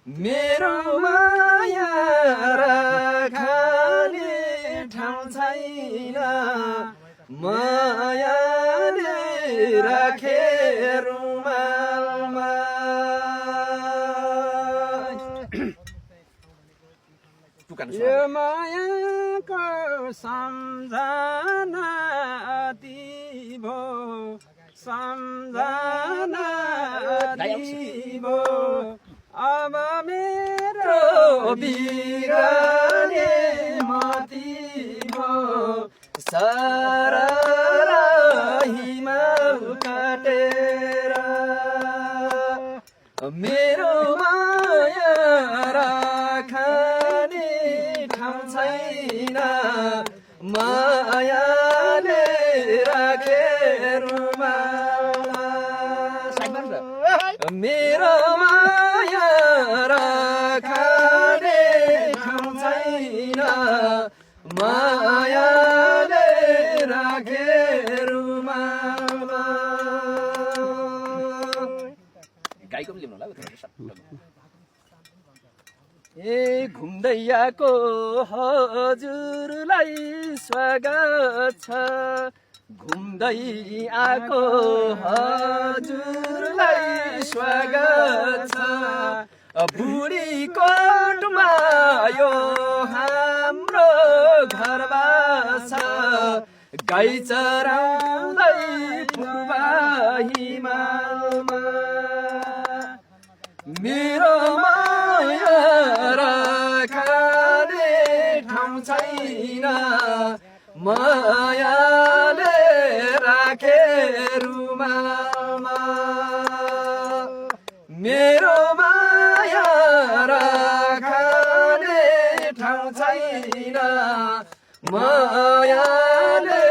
मेरो माया राख्ने ठाउँ छैन मायाले राखे रुमालमा यो मायाको सम्झना अति भो सम्झना अति भो अब मेरो बिगाने मति भो सारा हिमाल काटेर मेरो माया राख्ने ठाउँ छैन मायाले राखे रुमालमा मेरो माया राख्ने ठाउँ छैन मायाले राखे रुमालमा गाईको पनि ल्याउनु होला ए घुम्दै आएको हजुरलाई स्वागत छ घुम्दै आएको हजुरलाई स्वागत छ बुढीकोटमा यो हाम्रो घरबास गाई चराउँदै पूर्वा हिमालमा मेरो माया राख्ने ठाउँ छैन मायाले राखे रुमालमा मेरो माया राख्ने ठाउँ छैन मायाले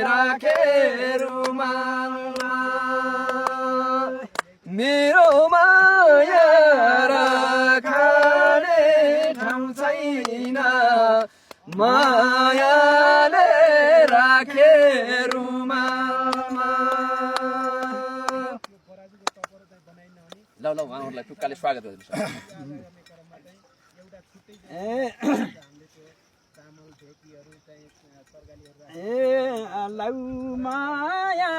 राखे रुमालमा मेरो माया राख्ने ठाउँ छैन मायाले राखे रुमालमा ल ल उहाँहरूलाई टुक्काले स्वागत गर्नुहोस् लौ माया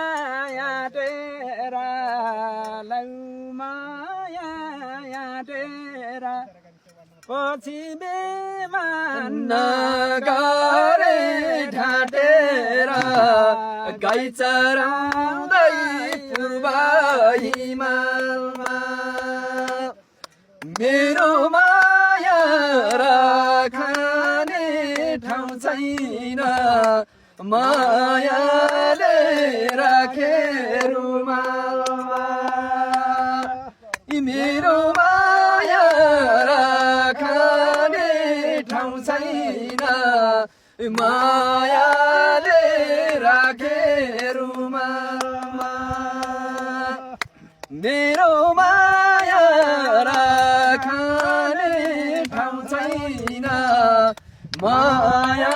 याटेरा लौ माया याटेरा पछि बेमान नगरे ढाटेर गाई चराउँदै पूर्वा हिमालमा मेरो माया राख्ने ठाउँ छैन मायाले राखे रुमालमा मेरो माया राख्ने ठाउँ छैन मायाले राखे रुमालमा मेरो माया राख्ने ठाउँ छैन माया